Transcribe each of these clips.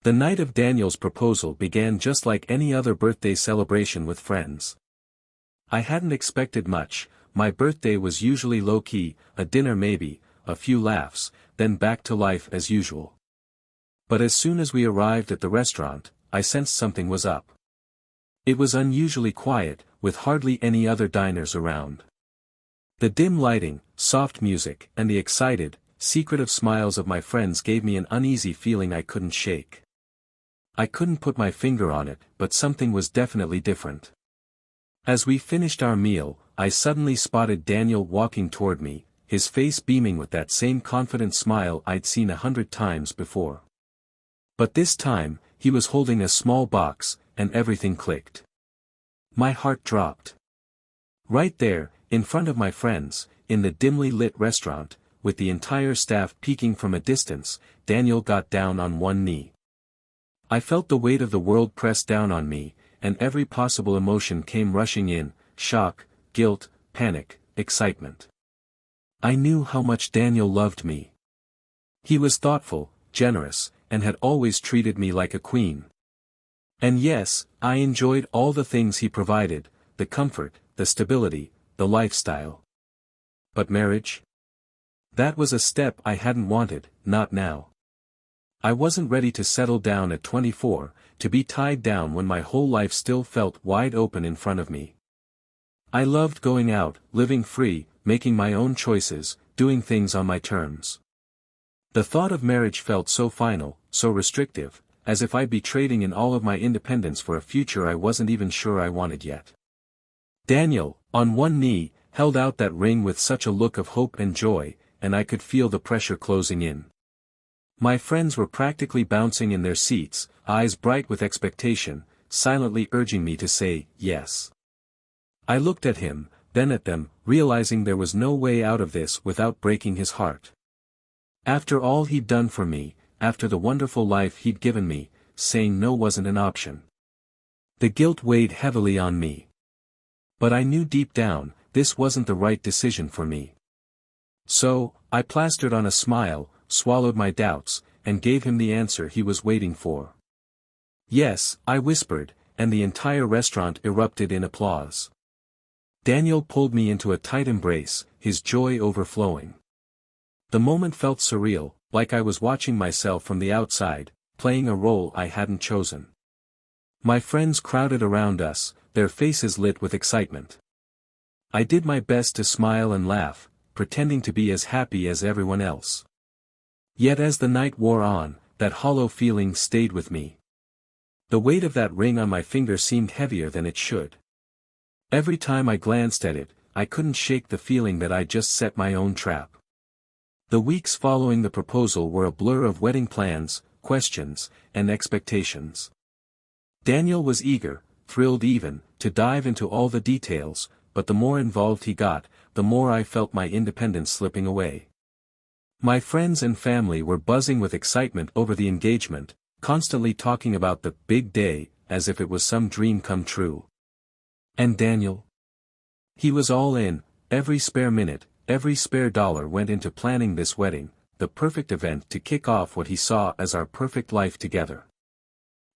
The night of Daniel's proposal began just like any other birthday celebration with friends. I hadn't expected much. My birthday was usually low-key, a dinner maybe, a few laughs, then back to life as usual. But as soon as we arrived at the restaurant, I sensed something was up. It was unusually quiet, with hardly any other diners around. The dim lighting, soft music, and the excited, secretive smiles of my friends gave me an uneasy feeling I couldn't shake. I couldn't put my finger on it, but something was definitely different. As we finished our meal, I suddenly spotted Daniel walking toward me, his face beaming with that same confident smile I'd seen 100 times before. But this time, he was holding a small box, and everything clicked. My heart dropped. Right there, in front of my friends, in the dimly lit restaurant, with the entire staff peeking from a distance, Daniel got down on one knee. I felt the weight of the world press down on me, and every possible emotion came rushing in: shock, guilt, panic, excitement. I knew how much Daniel loved me. He was thoughtful, generous, and had always treated me like a queen. And yes, I enjoyed all the things he provided: the comfort, the stability, the lifestyle. But marriage? That was a step I hadn't wanted, not now. I wasn't ready to settle down at 24, to be tied down when my whole life still felt wide open in front of me. I loved going out, living free, making my own choices, doing things on my terms. The thought of marriage felt so final, so restrictive, as if I'd be trading in all of my independence for a future I wasn't even sure I wanted yet. Daniel, on one knee, held out that ring with such a look of hope and joy, and I could feel the pressure closing in. My friends were practically bouncing in their seats, eyes bright with expectation, silently urging me to say yes. I looked at him, then at them, realizing there was no way out of this without breaking his heart. After all he'd done for me, after the wonderful life he'd given me, saying no wasn't an option. The guilt weighed heavily on me. But I knew deep down, this wasn't the right decision for me. So, I plastered on a smile, swallowed my doubts, and gave him the answer he was waiting for. Yes, I whispered, and the entire restaurant erupted in applause. Daniel pulled me into a tight embrace, his joy overflowing. The moment felt surreal, like I was watching myself from the outside, playing a role I hadn't chosen. My friends crowded around us, their faces lit with excitement. I did my best to smile and laugh, pretending to be as happy as everyone else. Yet as the night wore on, that hollow feeling stayed with me. The weight of that ring on my finger seemed heavier than it should. Every time I glanced at it, I couldn't shake the feeling that I'd just set my own trap. The weeks following the proposal were a blur of wedding plans, questions, and expectations. Daniel was eager, thrilled even, to dive into all the details, but the more involved he got, the more I felt my independence slipping away. My friends and family were buzzing with excitement over the engagement, constantly talking about the big day, as if it was some dream come true. And Daniel? He was all in. Every spare minute, every spare dollar went into planning this wedding, the perfect event to kick off what he saw as our perfect life together.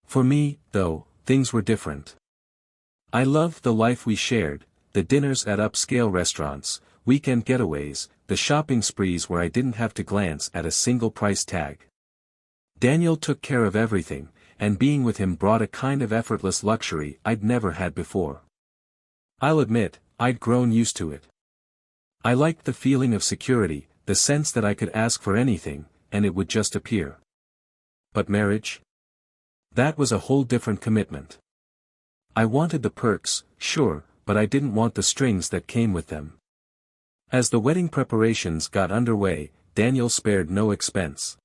For me, though, things were different. I loved the life we shared, the dinners at upscale restaurants, weekend getaways, the shopping sprees where I didn't have to glance at a single price tag. Daniel took care of everything, and being with him brought a kind of effortless luxury I'd never had before. I'll admit, I'd grown used to it. I liked the feeling of security, the sense that I could ask for anything, and it would just appear. But marriage? That was a whole different commitment. I wanted the perks, sure, but I didn't want the strings that came with them. As the wedding preparations got underway, Daniel spared no expense.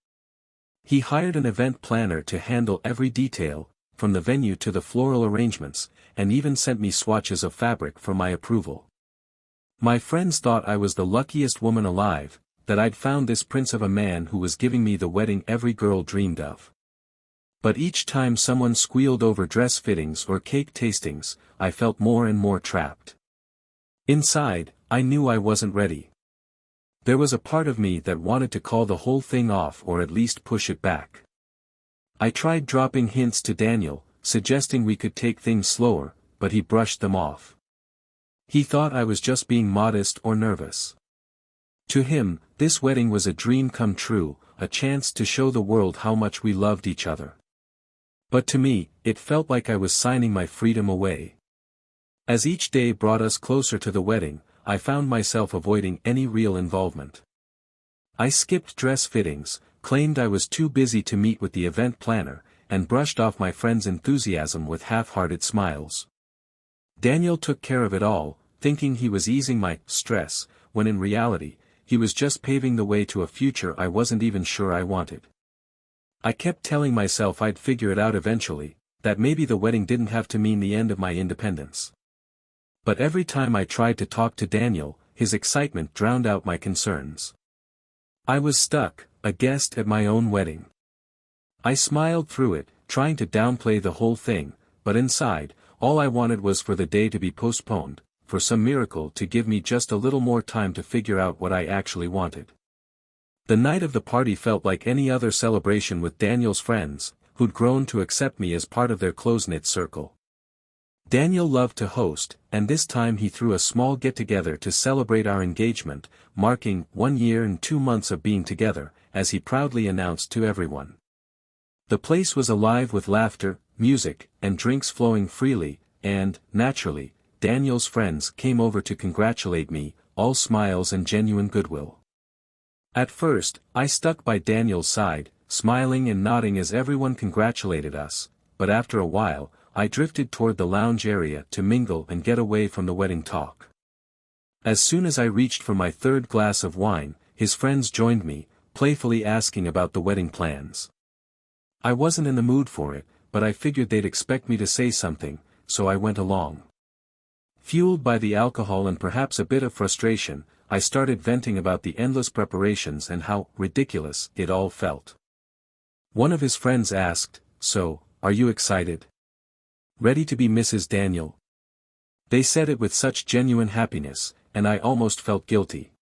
He hired an event planner to handle every detail, from the venue to the floral arrangements, and even sent me swatches of fabric for my approval. My friends thought I was the luckiest woman alive, that I'd found this prince of a man who was giving me the wedding every girl dreamed of. But each time someone squealed over dress fittings or cake tastings, I felt more and more trapped. Inside, I knew I wasn't ready. There was a part of me that wanted to call the whole thing off or at least push it back. I tried dropping hints to Daniel, suggesting we could take things slower, but he brushed them off. He thought I was just being modest or nervous. To him, this wedding was a dream come true, a chance to show the world how much we loved each other. But to me, it felt like I was signing my freedom away. As each day brought us closer to the wedding, I found myself avoiding any real involvement. I skipped dress fittings, claimed I was too busy to meet with the event planner, and brushed off my friends' enthusiasm with half-hearted smiles. Daniel took care of it all, thinking he was easing my stress, when in reality, he was just paving the way to a future I wasn't even sure I wanted. I kept telling myself I'd figure it out eventually, that maybe the wedding didn't have to mean the end of my independence. But every time I tried to talk to Daniel, his excitement drowned out my concerns. I was stuck, a guest at my own wedding. I smiled through it, trying to downplay the whole thing, but inside, all I wanted was for the day to be postponed, for some miracle to give me just a little more time to figure out what I actually wanted. The night of the party felt like any other celebration with Daniel's friends, who'd grown to accept me as part of their close-knit circle. Daniel loved to host, and this time he threw a small get-together to celebrate our engagement, marking 1 year and 2 months of being together, as he proudly announced to everyone. The place was alive with laughter, music, and drinks flowing freely, and, naturally, Daniel's friends came over to congratulate me, all smiles and genuine goodwill. At first, I stuck by Daniel's side, smiling and nodding as everyone congratulated us, but after a while, I drifted toward the lounge area to mingle and get away from the wedding talk. As soon as I reached for my third glass of wine, his friends joined me, playfully asking about the wedding plans. I wasn't in the mood for it, but I figured they'd expect me to say something, so I went along. Fueled by the alcohol and perhaps a bit of frustration, I started venting about the endless preparations and how ridiculous it all felt. One of his friends asked, "So, are you excited? Ready to be Mrs. Daniel?" They said it with such genuine happiness, and I almost felt guilty.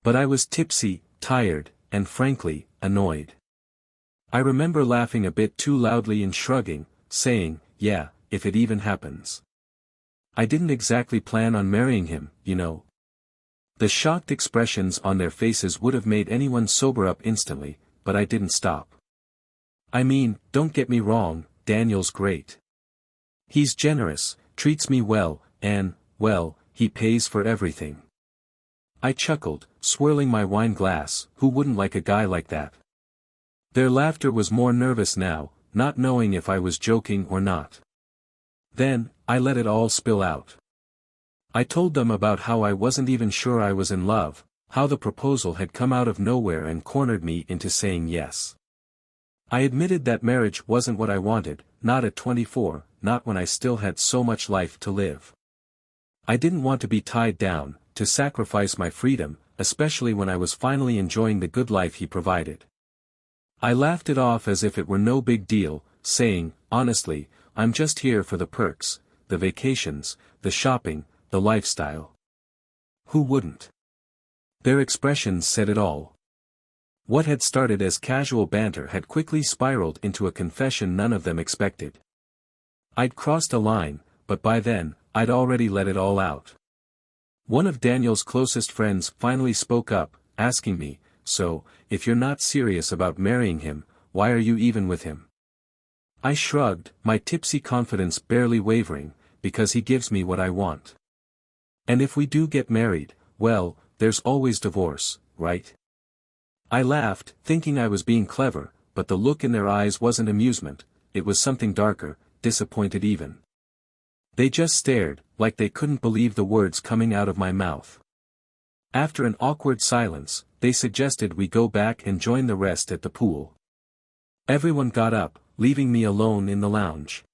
But I was tipsy, tired, and frankly, annoyed. I remember laughing a bit too loudly and shrugging, saying, "Yeah, if it even happens. I didn't exactly plan on marrying him, you know." The shocked expressions on their faces would have made anyone sober up instantly, but I didn't stop. I mean, don't get me wrong, Daniel's great. He's generous, treats me well, and, well, he pays for everything. I chuckled, swirling my wine glass, who wouldn't like a guy like that? Their laughter was more nervous now, not knowing if I was joking or not. Then, I let it all spill out. I told them about how I wasn't even sure I was in love, how the proposal had come out of nowhere and cornered me into saying yes. I admitted that marriage wasn't what I wanted, not at 24, not when I still had so much life to live. I didn't want to be tied down, to sacrifice my freedom, especially when I was finally enjoying the good life he provided. I laughed it off as if it were no big deal, saying, honestly, I'm just here for the perks, the vacations, the shopping, the lifestyle. Who wouldn't? Their expressions said it all. What had started as casual banter had quickly spiraled into a confession none of them expected. I'd crossed a line, but by then, I'd already let it all out. One of Daniel's closest friends finally spoke up, asking me, "So, if you're not serious about marrying him, why are you even with him?" I shrugged, my tipsy confidence barely wavering, "Because he gives me what I want. And if we do get married, well, there's always divorce, right?" I laughed, thinking I was being clever, but the look in their eyes wasn't amusement, it was something darker, disappointed even. They just stared, like they couldn't believe the words coming out of my mouth. After an awkward silence, they suggested we go back and join the rest at the pool. Everyone got up, leaving me alone in the lounge.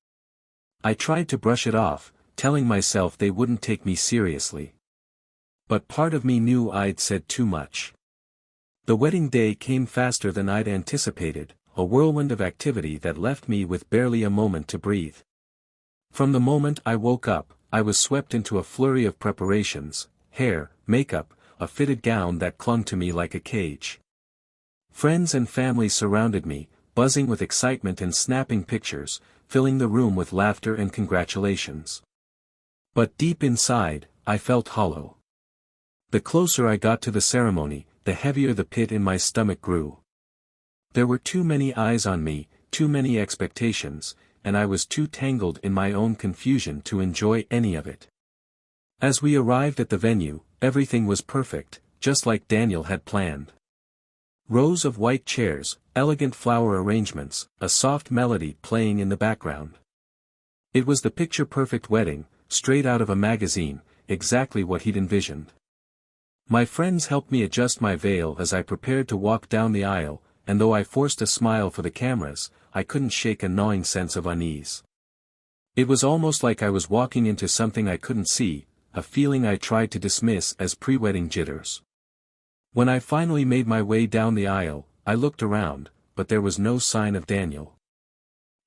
I tried to brush it off, telling myself they wouldn't take me seriously. But part of me knew I'd said too much. The wedding day came faster than I'd anticipated, a whirlwind of activity that left me with barely a moment to breathe. From the moment I woke up, I was swept into a flurry of preparations, hair, makeup, a fitted gown that clung to me like a cage. Friends and family surrounded me, buzzing with excitement and snapping pictures, filling the room with laughter and congratulations. But deep inside, I felt hollow. The closer I got to the ceremony, the heavier the pit in my stomach grew. There were too many eyes on me, too many expectations, and I was too tangled in my own confusion to enjoy any of it. As we arrived at the venue, everything was perfect, just like Daniel had planned. Rows of white chairs, elegant flower arrangements, a soft melody playing in the background. It was the picture-perfect wedding, straight out of a magazine, exactly what he'd envisioned. My friends helped me adjust my veil as I prepared to walk down the aisle, and though I forced a smile for the cameras, I couldn't shake a gnawing sense of unease. It was almost like I was walking into something I couldn't see, a feeling I tried to dismiss as pre-wedding jitters. When I finally made my way down the aisle, I looked around, but there was no sign of Daniel.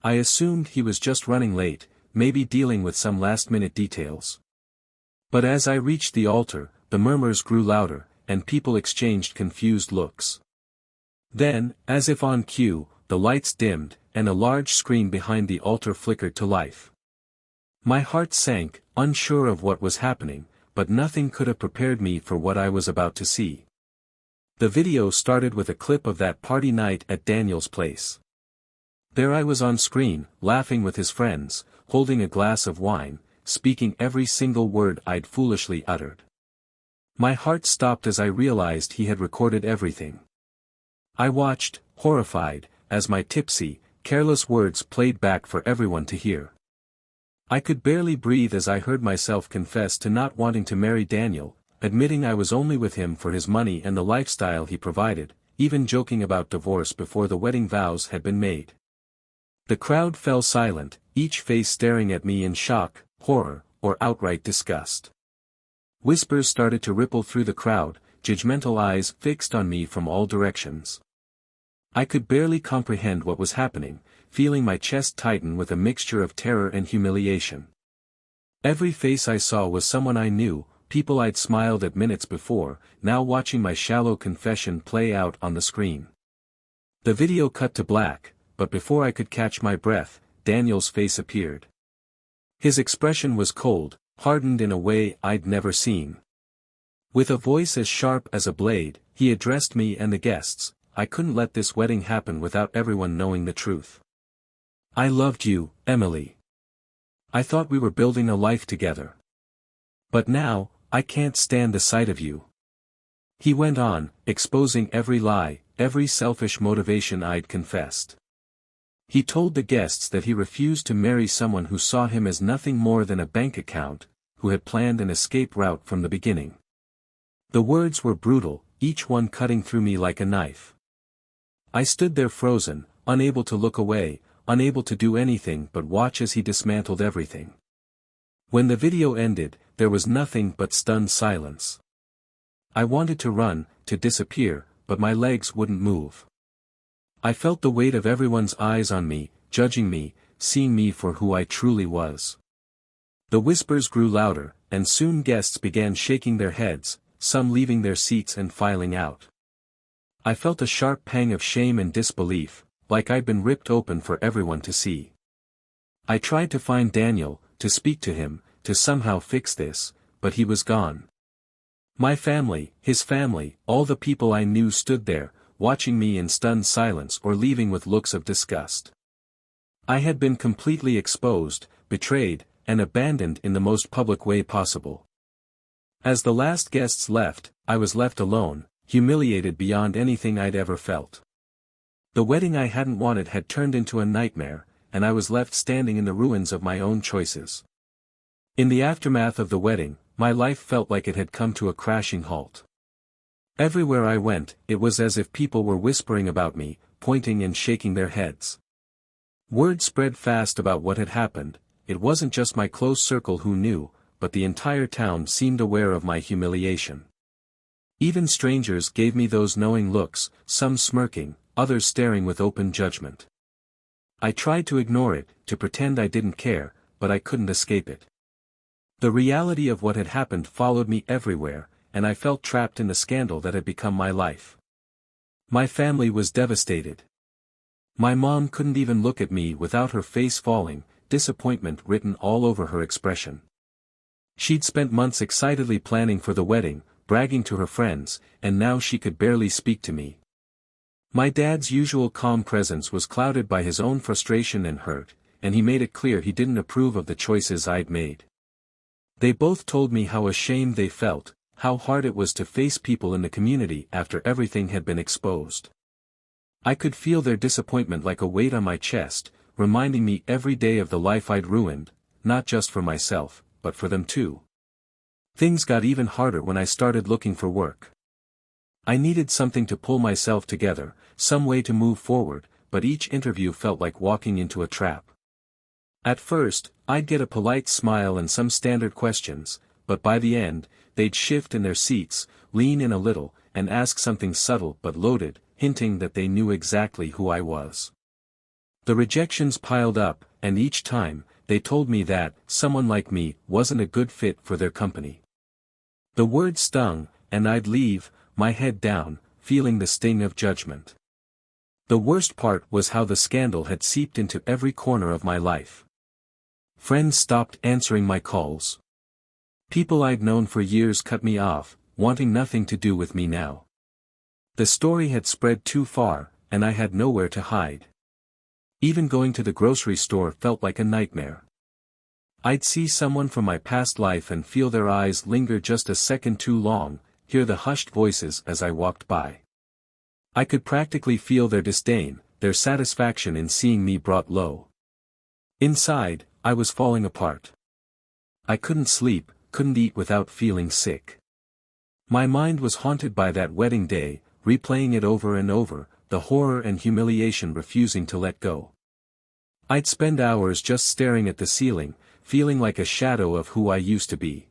I assumed he was just running late, maybe dealing with some last-minute details. But as I reached the altar, the murmurs grew louder, and people exchanged confused looks. Then, as if on cue, the lights dimmed, and a large screen behind the altar flickered to life. My heart sank, unsure of what was happening, but nothing could have prepared me for what I was about to see. The video started with a clip of that party night at Daniel's place. There I was on screen, laughing with his friends, holding a glass of wine, speaking every single word I'd foolishly uttered. My heart stopped as I realized he had recorded everything. I watched, horrified, as my tipsy, careless words played back for everyone to hear. I could barely breathe as I heard myself confess to not wanting to marry Daniel, admitting I was only with him for his money and the lifestyle he provided, even joking about divorce before the wedding vows had been made. The crowd fell silent, each face staring at me in shock, horror, or outright disgust. Whispers started to ripple through the crowd, judgmental eyes fixed on me from all directions. I could barely comprehend what was happening, feeling my chest tighten with a mixture of terror and humiliation. Every face I saw was someone I knew, people I'd smiled at minutes before, now watching my shallow confession play out on the screen. The video cut to black, but before I could catch my breath, Daniel's face appeared. His expression was cold, hardened in a way I'd never seen. With a voice as sharp as a blade, he addressed me and the guests. I couldn't let this wedding happen without everyone knowing the truth. I loved you, Emily. I thought we were building a life together. But now, I can't stand the sight of you. He went on, exposing every lie, every selfish motivation I'd confessed. He told the guests that he refused to marry someone who saw him as nothing more than a bank account, who had planned an escape route from the beginning. The words were brutal, each one cutting through me like a knife. I stood there frozen, unable to look away, unable to do anything but watch as he dismantled everything. When the video ended, there was nothing but stunned silence. I wanted to run, to disappear, but my legs wouldn't move. I felt the weight of everyone's eyes on me, judging me, seeing me for who I truly was. The whispers grew louder, and soon guests began shaking their heads, some leaving their seats and filing out. I felt a sharp pang of shame and disbelief, like I'd been ripped open for everyone to see. I tried to find Daniel, to speak to him, to somehow fix this, but he was gone. My family, his family, all the people I knew stood there, watching me in stunned silence or leaving with looks of disgust. I had been completely exposed, betrayed, and abandoned in the most public way possible. As the last guests left, I was left alone, humiliated beyond anything I'd ever felt. The wedding I hadn't wanted had turned into a nightmare, and I was left standing in the ruins of my own choices. In the aftermath of the wedding, my life felt like it had come to a crashing halt. Everywhere I went, it was as if people were whispering about me, pointing and shaking their heads. Word spread fast about what had happened. It wasn't just my close circle who knew, but the entire town seemed aware of my humiliation. Even strangers gave me those knowing looks, some smirking, others staring with open judgment. I tried to ignore it, to pretend I didn't care, but I couldn't escape it. The reality of what had happened followed me everywhere, and I felt trapped in the scandal that had become my life. My family was devastated. My mom couldn't even look at me without her face falling, disappointment written all over her expression. She'd spent months excitedly planning for the wedding, bragging to her friends, and now she could barely speak to me. My dad's usual calm presence was clouded by his own frustration and hurt, and he made it clear he didn't approve of the choices I'd made. They both told me how ashamed they felt, how hard it was to face people in the community after everything had been exposed. I could feel their disappointment like a weight on my chest, reminding me every day of the life I'd ruined, not just for myself, but for them too. Things got even harder when I started looking for work. I needed something to pull myself together, some way to move forward, but each interview felt like walking into a trap. At first, I'd get a polite smile and some standard questions, but by the end, they'd shift in their seats, lean in a little, and ask something subtle but loaded, hinting that they knew exactly who I was. The rejections piled up, and each time, they told me that someone like me wasn't a good fit for their company. The word stung, and I'd leave, my head down, feeling the sting of judgment. The worst part was how the scandal had seeped into every corner of my life. Friends stopped answering my calls. People I'd known for years cut me off, wanting nothing to do with me now. The story had spread too far, and I had nowhere to hide. Even going to the grocery store felt like a nightmare. I'd see someone from my past life and feel their eyes linger just a second too long, hear the hushed voices as I walked by. I could practically feel their disdain, their satisfaction in seeing me brought low. Inside, I was falling apart. I couldn't sleep, couldn't eat without feeling sick. My mind was haunted by that wedding day, replaying it over and over, the horror and humiliation refusing to let go. I'd spend hours just staring at the ceiling, feeling like a shadow of who I used to be.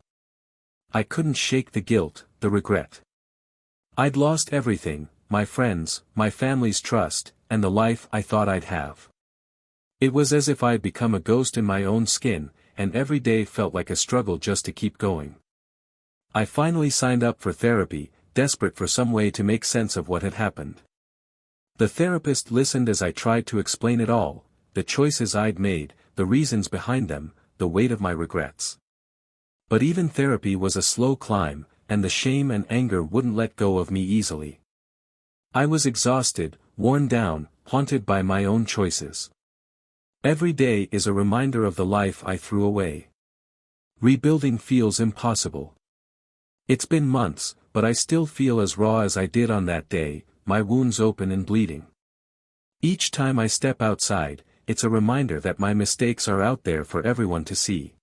I couldn't shake the guilt, the regret. I'd lost everything, my friends, my family's trust, and the life I thought I'd have. It was as if I'd become a ghost in my own skin, and every day felt like a struggle just to keep going. I finally signed up for therapy, desperate for some way to make sense of what had happened. The therapist listened as I tried to explain it all, the choices I'd made, the reasons behind them, the weight of my regrets. But even therapy was a slow climb, and the shame and anger wouldn't let go of me easily. I was exhausted, worn down, haunted by my own choices. Every day is a reminder of the life I threw away. Rebuilding feels impossible. It's been months, but I still feel as raw as I did on that day, my wounds open and bleeding. Each time I step outside, it's a reminder that my mistakes are out there for everyone to see.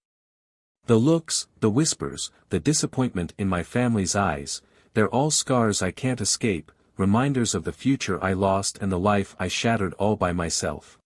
The looks, the whispers, the disappointment in my family's eyes, they're all scars I can't escape, reminders of the future I lost and the life I shattered all by myself.